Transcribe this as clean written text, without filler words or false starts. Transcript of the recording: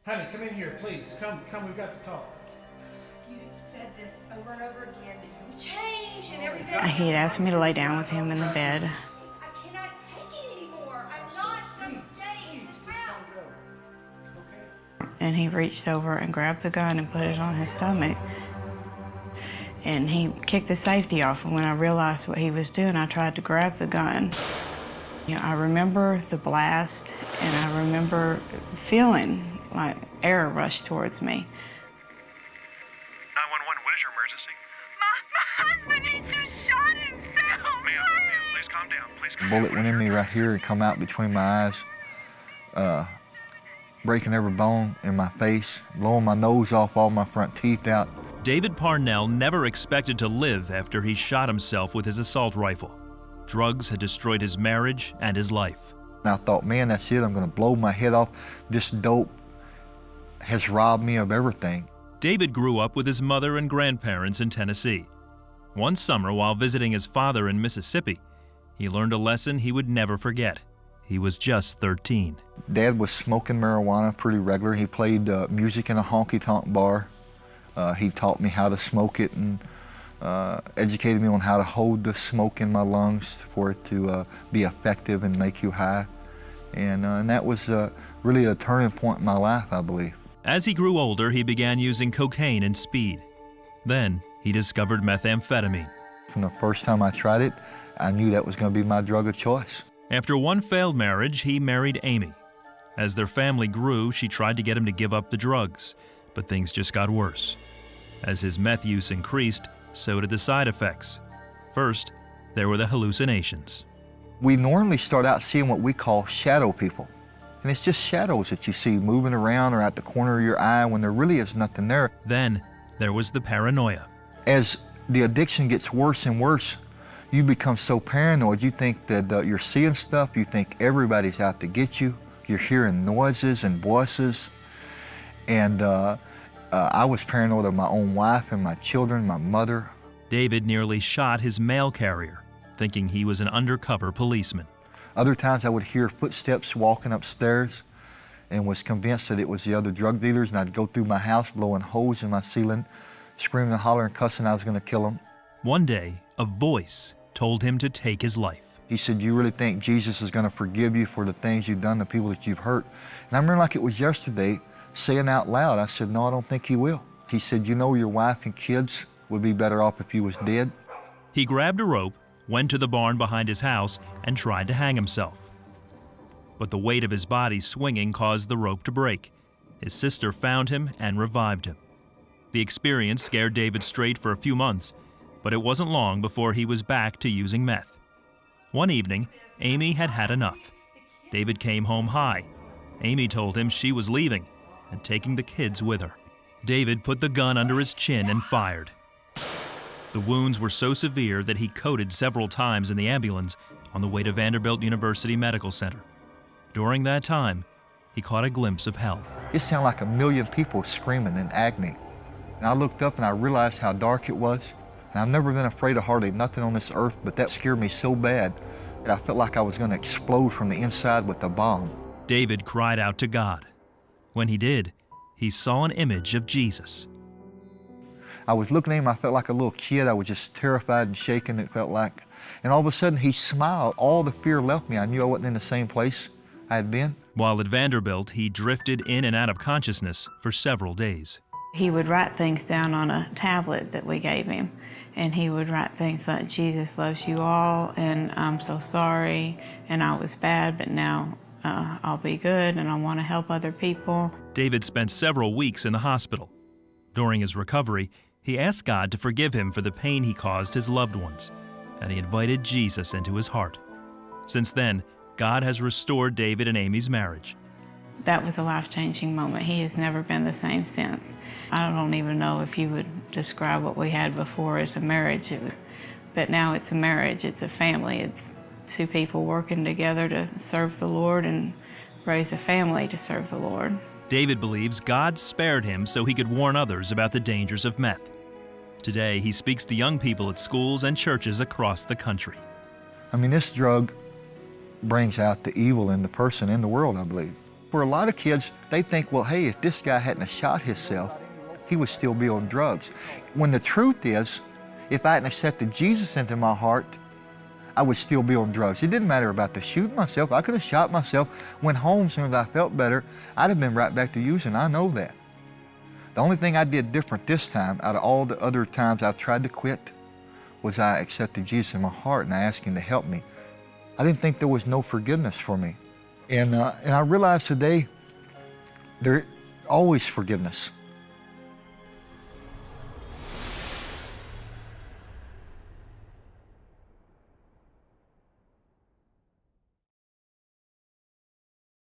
Honey, come in here, please. Come, we've got to talk. You said this over and over again, that you would change and everything. He had asked me to lay down with him in the bed. I cannot take it anymore. I'm not going to stay in this house. Okay? And he reached over and grabbed the gun and put it on his stomach. And he kicked the safety off, and when I realized what he was doing, I tried to grab the gun. I remember the blast, and I remember feeling like air rushed towards me. 911, what is your emergency? My husband, he just shot himself. Ma'am, please calm down. Please calm The down. bullet went in me right here and come out between my eyes, breaking every bone in my face, blowing my nose off, all my front teeth out. David Parnell never expected to live after he shot himself with his assault rifle. Drugs had destroyed his marriage and his life. And I thought, man, that's it, I'm gonna blow my head off. This dope has robbed me of everything. David grew up with his mother and grandparents in Tennessee. One summer, while visiting his father in Mississippi, he learned a lesson he would never forget. He was just 13. Dad was smoking marijuana pretty regular. He played music in a honky-tonk bar. He taught me how to smoke it and educated me on how to hold the smoke in my lungs for it to be effective and make you high. And that was really a turning point in my life, I believe. As he grew older, he began using cocaine and speed. Then he discovered methamphetamine. From the first time I tried it, I knew that was going to be my drug of choice. After one failed marriage, he married Amy. As their family grew, she tried to get him to give up the drugs, but things just got worse. As his meth use increased, so did the side effects. First, there were the hallucinations. We normally start out seeing what we call shadow people. And it's just shadows that you see moving around or at the corner of your eye when there really is nothing there. Then there was the paranoia. As the addiction gets worse and worse, you become so paranoid. You think that you're seeing stuff. You think everybody's out to get you. You're hearing noises and voices. And I was paranoid of my own wife and my children, my mother. David nearly shot his mail carrier, thinking he was an undercover policeman. Other times I would hear footsteps walking upstairs and was convinced that it was the other drug dealers, and I'd go through my house blowing holes in my ceiling, screaming and hollering, cussing I was going to kill them. One day, a voice told him to take his life. He said, "You really think Jesus is going to forgive you for the things you've done, the people that you've hurt?" And I remember like it was yesterday, saying out loud, I said, "No, I don't think he will." He said, "You know your wife and kids would be better off if you was dead." He grabbed a rope, went to the barn behind his house, and tried to hang himself. But the weight of his body swinging caused the rope to break. His sister found him and revived him. The experience scared David straight for a few months, but it wasn't long before he was back to using meth. One evening, Amy had had enough. David came home high. Amy told him she was leaving and taking the kids with her. David put the gun under his chin and fired. The wounds were so severe that he coded several times in the ambulance on the way to Vanderbilt University Medical Center. During that time, he caught a glimpse of hell. It sounded like a million people screaming in agony. And I looked up and I realized how dark it was. And I've never been afraid of hardly nothing on this earth, but that scared me so bad that I felt like I was going to explode from the inside with a bomb. David cried out to God. When he did, he saw an image of Jesus. I was looking at him, I felt like a little kid. I was just terrified and shaking, it felt like. And all of a sudden, he smiled. All the fear left me. I knew I wasn't in the same place I had been. While at Vanderbilt, he drifted in and out of consciousness for several days. He would write things down on a tablet that we gave him, and he would write things like, "Jesus loves you all, and I'm so sorry, and I was bad, but now I'll be good, and I want to help other people." David spent several weeks in the hospital. During his recovery, he asked God to forgive him for the pain he caused his loved ones, and he invited Jesus into his heart. Since then, God has restored David and Amy's marriage. That was a life-changing moment. He has never been the same since. I don't even know if you would describe what we had before as a marriage, but now it's a marriage, it's a family, it's two people working together to serve the Lord and raise a family to serve the Lord. David believes God spared him so he could warn others about the dangers of meth. Today, he speaks to young people at schools and churches across the country. I mean, this drug brings out the evil in the person, in the world, I believe. for a lot of kids, they think, well, hey, if this guy hadn't have shot himself, he would still be on drugs. When the truth is, if I hadn't accepted Jesus into my heart, I would still be on drugs. It didn't matter about the shooting myself. I could have shot myself, went home as soon as I felt better. I'd have been right back to using. I know that. The only thing I did different this time, out of all the other times I've tried to quit, was I accepted Jesus in my heart and I asked him to help me. I didn't think there was no forgiveness for me. And I realized today, there's always forgiveness.